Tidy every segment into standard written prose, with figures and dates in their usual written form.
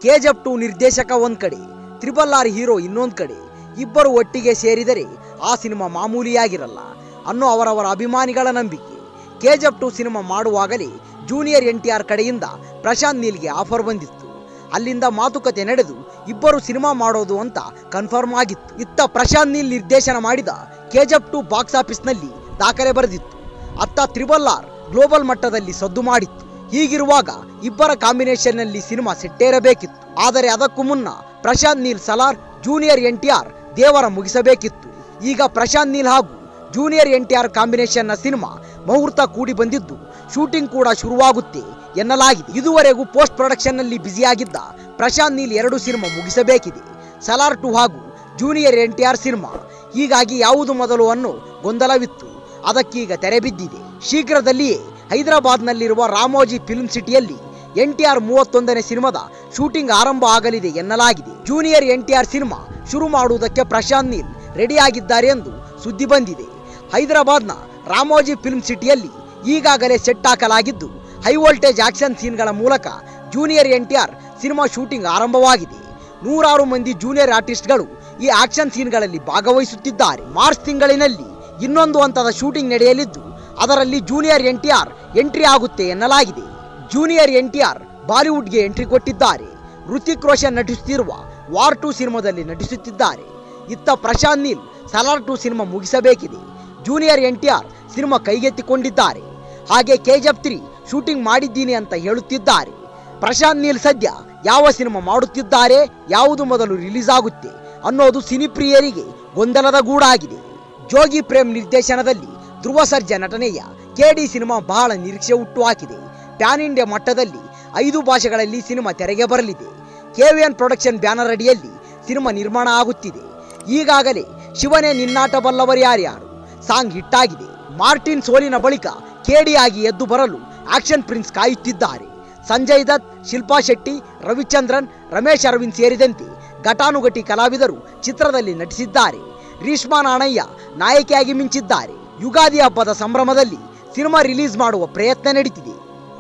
KGF 2 ನಿರ್ದೇಶಕ ಒಂದ್ ಕಡೆ, RRR ಹೀರೋ ಇನ್ನೊಂದ್ ಕಡೆ, ಇಬ್ಬರು ಒಟ್ಟಿಗೆ ಸೇರಿದರೆ ಆ ಸಿನಿಮಾ ಮಾಮೂಲಿಯಾಗಿರಲ್ಲ ಅನ್ನೋ ಅವರವರ ಅಭಿಮಾನಿಗಳ ನಂಬಿಕೆ. ಕೆಜಿಎಫ್ 2 ಸಿನಿಮಾ ಮಾಡುವಾಗಲೇ ಜೂನಿಯರ್ NTR ಕಡೆಯಿಂದ ಪ್ರಶಾಂತ್ ನೀಲ್ಗೆ ಆಫರ್ ಬಂದಿತ್ತು. ಅಲ್ಲಿಂದ ಮಾತುಕತೆ ನಡೆದು ಇಬ್ಬರು ಸಿನಿಮಾ ಮಾಡೋದು ಅಂತ ಕನ್ಫರ್ಮ್ ಆಗಿತ್ತು. ಇತ್ತ ಪ್ರಶಾಂತ್ ನೀಲ್ ನಿರ್ದೇಶನ ಮಾಡಿದ ಕೆಜಿಎಫ್ 2 ಬಾಕ್ಸ್ ಆಫೀಸ್ನಲ್ಲಿ ದಾಖಲೆ ಬರೆದಿತ್ತು. ಅತ್ತ RRR ಗ್ಲೋಬಲ್ ಮಟ್ಟದಲ್ಲಿ ಸದ್ದು ಮಾಡಿತ್ತು. ಹೀಗಿರುವಾಗ ಇಬ್ಬರ ಕಾಂಬಿನೇಷನ್ ನಲ್ಲಿ ಸಿನಿಮಾ ಸೆಟ್ಟೇರಬೇಕಿತ್ತು. ಆದರೆ ಅದಕ್ಕೂ ಮುನ್ನ ಪ್ರಶಾಂತ್ ನೀಲ್ ಸಲಾರ್, ಜೂನಿಯರ್ NTR ದೇವರ ಮುಗಿಸಬೇಕಿತ್ತು. ಈಗ ಪ್ರಶಾಂತ್ ನೀಲ್ ಹಾಗೂ ಜೂನಿಯರ್ NTR ಕಾಂಬಿನೇಷನ್ ನ ಸಿನಿಮಾ ಮುಹೂರ್ತ ಕೂಡಿ ಬಂದಿದ್ದು ಶೂಟಿಂಗ್ ಕೂಡ ಶುರುವಾಗುತ್ತೆ ಎನ್ನಲಾಗಿದೆ. ಇದುವರೆಗೂ ಪೋಸ್ಟ್ ಪ್ರೊಡಕ್ಷನ್ ನಲ್ಲಿ ಬ್ಯುಸಿಯಾಗಿದ್ದ ಪ್ರಶಾಂತ್ ನೀಲ್ 2 ಸಿನಿಮಾ ಮುಗಿಸಬೇಕಿದೆ, ಸಲಾರ್ 2 ಹಾಗೂ ಜೂನಿಯರ್ NTR ಸಿನಿಮಾ. ಹೀಗಾಗಿ ಯಾವುದು ಮೊದಲು ಅನ್ನೋ ಗೊಂದಲವಿತ್ತು, ಅದಕ್ಕೀಗ ತೆರೆ ಬಿದ್ದಿದೆ. ಶೀಘ್ರದಲ್ಲಿಯೇ ಹೈದರಾಬಾದ್ನಲ್ಲಿರುವ ರಾಮೋಜಿ ಫಿಲ್ಮ್ ಸಿಟಿಯಲ್ಲಿ NTR 31ನೇ ಸಿನಿಮಾದ ಶೂಟಿಂಗ್ ಆರಂಭ ಆಗಲಿದೆ ಎನ್ನಲಾಗಿದೆ. ಜೂನಿಯರ್ NTR ಸಿನಿಮಾ ಶುರು ಮಾಡುವುದಕ್ಕೆ ಪ್ರಶಾಂತ್ ನೀಲ್ ರೆಡಿ ಆಗಿದ್ದಾರೆ ಎಂದು ಸುದ್ದಿ ಬಂದಿದೆ. ಹೈದರಾಬಾದ್ನ ರಾಮೋಜಿ ಫಿಲ್ಮ್ ಸಿಟಿಯಲ್ಲಿ ಈಗಾಗಲೇ ಸೆಟ್ ಹಾಕಲಾಗಿದ್ದು ಹೈ ವೋಲ್ಟೇಜ್ ಆಕ್ಷನ್ ಸೀನ್ಗಳ ಮೂಲಕ ಜೂನಿಯರ್ NTR ಸಿನಿಮಾ ಶೂಟಿಂಗ್ ಆರಂಭವಾಗಿದೆ. 100 ಮಂದಿ ಜೂನಿಯರ್ ಆರ್ಟಿಸ್ಟ್ಗಳು ಈ ಆಕ್ಷನ್ ಸೀನ್ಗಳಲ್ಲಿ ಭಾಗವಹಿಸುತ್ತಿದ್ದಾರೆ. ಮಾರ್ಚ್ ತಿಂಗಳಿನಲ್ಲಿ ಇನ್ನೊಂದು ಹಂತದ ಶೂಟಿಂಗ್ ನಡೆಯಲಿದ್ದು ಅದರಲ್ಲಿ ಜೂನಿಯರ್ NTR ಎಂಟ್ರಿ ಆಗುತ್ತೆ ಎನ್ನಲಾಗಿದೆ. ಜೂನಿಯರ್ NTR ಬಾಲಿವುಡ್ಗೆ ಎಂಟ್ರಿ ಕೊಟ್ಟಿದ್ದಾರೆ. ಹೃತಿಕ್ ರೋಷನ್ ನಟಿಸುತ್ತಿರುವ ವಾರ್ 2 ಸಿನಿಮಾದಲ್ಲಿ ನಟಿಸುತ್ತಿದ್ದಾರೆ. ಇತ್ತ ಪ್ರಶಾಂತ್ ನೀಲ್ ಸಲಾರ್ 2 ಸಿನಿಮಾ ಮುಗಿಸಬೇಕಿದೆ. ಜೂನಿಯರ್ NTR ಸಿನಿಮಾ ಕೈಗೆತ್ತಿಕೊಂಡಿದ್ದಾರೆ. ಹಾಗೆ KGF 3 ಶೂಟಿಂಗ್ ಮಾಡಿದ್ದೀನಿ ಅಂತ ಹೇಳುತ್ತಿದ್ದಾರೆ. ಪ್ರಶಾಂತ್ ನೀಲ್ ಸದ್ಯ ಯಾವ ಸಿನಿಮಾ ಮಾಡುತ್ತಿದ್ದಾರೆ, ಯಾವುದು ಮೊದಲು ರಿಲೀಸ್ ಆಗುತ್ತೆ ಅನ್ನೋದು ಸಿನಿಪ್ರಿಯರಿಗೆ ಗೊಂದಲದ ಗೂಡಾಗಿದೆ. ಜೋಗಿ ಪ್ರೇಮ್ ನಿರ್ದೇಶನದಲ್ಲಿ ಧ್ರುವ ಸರ್ಜಾ ನಟನೆಯ KD ಸಿನಿಮಾ ಬಹಳ ನಿರೀಕ್ಷೆ ಹುಟ್ಟು ಹಾಕಿದೆ. ಪ್ಯಾನ್ ಇಂಡಿಯಾ ಮಟ್ಟದಲ್ಲಿ 5 ಭಾಷೆಗಳಲ್ಲಿ ಸಿನಿಮಾ ತೆರೆಗೆ ಬರಲಿದೆ. KVN ಪ್ರೊಡಕ್ಷನ್ ಬ್ಯಾನರ್ ಅಡಿಯಲ್ಲಿ ಸಿನಿಮಾ ನಿರ್ಮಾಣ ಆಗುತ್ತಿದೆ. ಈಗಾಗಲೇ ಶಿವನೇ ನಿನ್ನಾಟ ಬಲ್ಲವರು ಯಾರ್ಯಾರು ಸಾಂಗ್ ಹಿಟ್ ಆಗಿದೆ. ಮಾರ್ಟಿನ್ ಸೋಲಿನ ಬಳಿಕ KD ಆಗಿ ಎದ್ದು ಬರಲು ಆಕ್ಷನ್ ಪ್ರಿನ್ಸ್ ಕಾಯುತ್ತಿದ್ದಾರೆ. ಸಂಜಯ್ ದತ್, ಶಿಲ್ಪಾ ಶೆಟ್ಟಿ, ರವಿಚಂದ್ರನ್, ರಮೇಶ್ ಅರವಿಂದ್ ಸೇರಿದಂತೆ ಘಟಾನುಘಟಿ ಕಲಾವಿದರು ಚಿತ್ರದಲ್ಲಿ ನಟಿಸಿದ್ದಾರೆ. ರೀಶ್ಮಾ ನಾಣಯ್ಯ ನಾಯಕಿಯಾಗಿ ಮಿಂಚಿದ್ದಾರೆ. ಯುಗಾದಿ ಹಬ್ಬದ ಸಂಭ್ರಮದಲ್ಲಿ ಸಿನಿಮಾ ರಿಲೀಸ್ ಮಾಡುವ ಪ್ರಯತ್ನ ನಡೀತಿದೆ.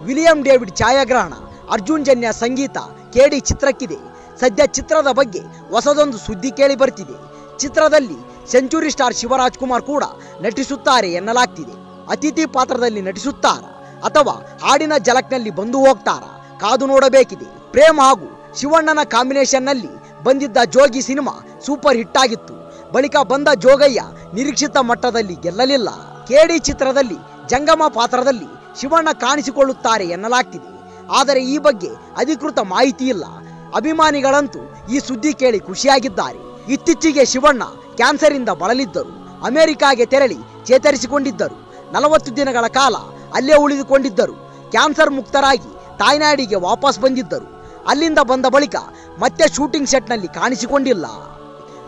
ವಿಲಿಯಂ ಡೇವಿಡ್ ಛಾಯಾಗ್ರಹಣ, ಅರ್ಜುನ್ ಜನ್ಯ ಸಂಗೀತ KD ಚಿತ್ರಕ್ಕಿದೆ. ಸದ್ಯ ಚಿತ್ರದ ಬಗ್ಗೆ ಹೊಸದೊಂದು ಸುದ್ದಿ ಕೇಳಿ ಬರ್ತಿದೆ. ಚಿತ್ರದಲ್ಲಿ ಸೆಂಚುರಿ ಸ್ಟಾರ್ ಶಿವರಾಜ್ ಕುಮಾರ್ ಕೂಡ ನಟಿಸುತ್ತಾರೆ ಎನ್ನಲಾಗ್ತಿದೆ. ಅತಿಥಿ ಪಾತ್ರದಲ್ಲಿ ನಟಿಸುತ್ತಾರಾ ಅಥವಾ ಹಾಡಿನ ಜಲಕ್ನಲ್ಲಿ ಬಂದು ಹೋಗ್ತಾರಾ ಕಾದು ನೋಡಬೇಕಿದೆ. ಪ್ರೇಮ್ ಹಾಗೂ ಶಿವಣ್ಣನ ಕಾಂಬಿನೇಷನ್ ನಲ್ಲಿ ಬಂದಿದ್ದ ಜೋಗಿ ಸಿನಿಮಾ ಸೂಪರ್ ಹಿಟ್ ಆಗಿತ್ತು. ಬಳಿಕ ಬಂದ ಜೋಗಯ್ಯ ನಿರೀಕ್ಷಿತ ಮಟ್ಟದಲ್ಲಿ ಗೆಲ್ಲಲಿಲ್ಲ. KD ಚಿತ್ರದಲ್ಲಿ ಜಂಗಮ ಪಾತ್ರದಲ್ಲಿ ಶಿವಣ್ಣ ಕಾಣಿಸಿಕೊಳ್ಳುತ್ತಾರೆ ಎನ್ನಲಾಗ್ತಿದೆ. ಆದರೆ ಈ ಬಗ್ಗೆ ಅಧಿಕೃತ ಮಾಹಿತಿ ಇಲ್ಲ. ಅಭಿಮಾನಿಗಳಂತೂ ಈ ಸುದ್ದಿ ಕೇಳಿ ಖುಷಿಯಾಗಿದ್ದಾರೆ. ಇತ್ತೀಚೆಗೆ ಶಿವಣ್ಣ ಕ್ಯಾನ್ಸರ್ ಇಂದ ಬಳಲಿದ್ದರು. ಅಮೆರಿಕಾಗೆ ತೆರಳಿ ಚೇತರಿಸಿಕೊಂಡಿದ್ದರು. 40 ದಿನಗಳ ಕಾಲ ಅಲ್ಲೇ ಉಳಿದುಕೊಂಡಿದ್ದರು. ಕ್ಯಾನ್ಸರ್ ಮುಕ್ತರಾಗಿ ತಾಯ್ನಾಡಿಗೆ ವಾಪಸ್ ಬಂದಿದ್ದರು. ಅಲ್ಲಿಂದ ಬಂದ ಬಳಿಕ ಮತ್ತೆ ಶೂಟಿಂಗ್ ಸೆಟ್ನಲ್ಲಿ ಕಾಣಿಸಿಕೊಂಡಿಲ್ಲ.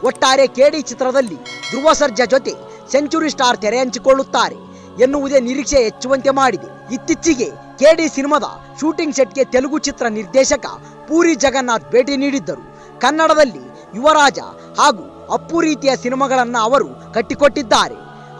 ಒಟ್ಟಾರೆ KD ಚಿತ್ರದಲ್ಲಿ ಧ್ರುವ ಸರ್ಜಾ ಜೊತೆ ಸೆಂಚುರಿ ಸ್ಟಾರ್ ತೆರೆ ಹಂಚಿಕೊಳ್ಳುತ್ತಾರೆ ಎನ್ನುವುದೇ ನಿರೀಕ್ಷೆ ಹೆಚ್ಚುವಂತೆ ಮಾಡಿದೆ. ಇತ್ತೀಚೆಗೆ KD ಸಿನಿಮಾದ ಶೂಟಿಂಗ್ ಸೆಟ್ಗೆ ತೆಲುಗು ಚಿತ್ರ ನಿರ್ದೇಶಕ ಪೂರಿ ಜಗನ್ನಾಥ್ ಭೇಟಿ ನೀಡಿದ್ದರು. ಕನ್ನಡದಲ್ಲಿ ಯುವರಾಜ ಹಾಗೂ ಅಪ್ಪು ರೀತಿಯ ಸಿನಿಮಾಗಳನ್ನು ಅವರು ಕಟ್ಟಿಕೊಟ್ಟಿದ್ದಾರೆ.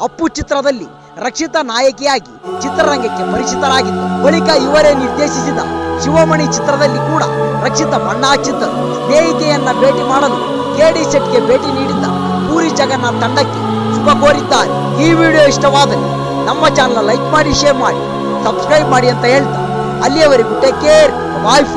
ಅಪ್ಪು ಚಿತ್ರದಲ್ಲಿ ರಕ್ಷಿತಾ ನಾಯಕಿಯಾಗಿ ಚಿತ್ರರಂಗಕ್ಕೆ ಪರಿಚಿತರಾಗಿದ್ದರು. ಬಳಿಕ ಇವರೇ ನಿರ್ದೇಶಿಸಿದ ಶಿವಮಣಿ ಚಿತ್ರದಲ್ಲಿ ಕೂಡ ರಕ್ಷಿತಾ ಬಣ್ಣ ಹಚ್ಚಿದ್ದರು. ಸ್ನೇಹಿತೆಯನ್ನ ಭೇಟಿ ಮಾಡಲು KD ಸೆಟ್ಗೆ ಭೇಟಿ ನೀಡಿದ್ದ ಪೂರಿ ಜಗನ್ನಾಥ್ ತಂಡಕ್ಕೆ ಶುಭ ಕೋರಿದ್ದಾರೆ. ಈ ವಿಡಿಯೋ ಇಷ್ಟವಾದಲ್ಲಿ ನಮ್ಮ ಚಾನಲ್ ಲೈಕ್ ಮಾಡಿ, ಶೇರ್ ಮಾಡಿ, ಸಬ್ಸ್ಕ್ರೈಬ್ ಮಾಡಿ ಅಂತ ಹೇಳ್ತಾ ಅಲ್ಲಿಯವರೆಗೂ ಟೇಕ್ ಕೇರ್, ಬಾಯ್.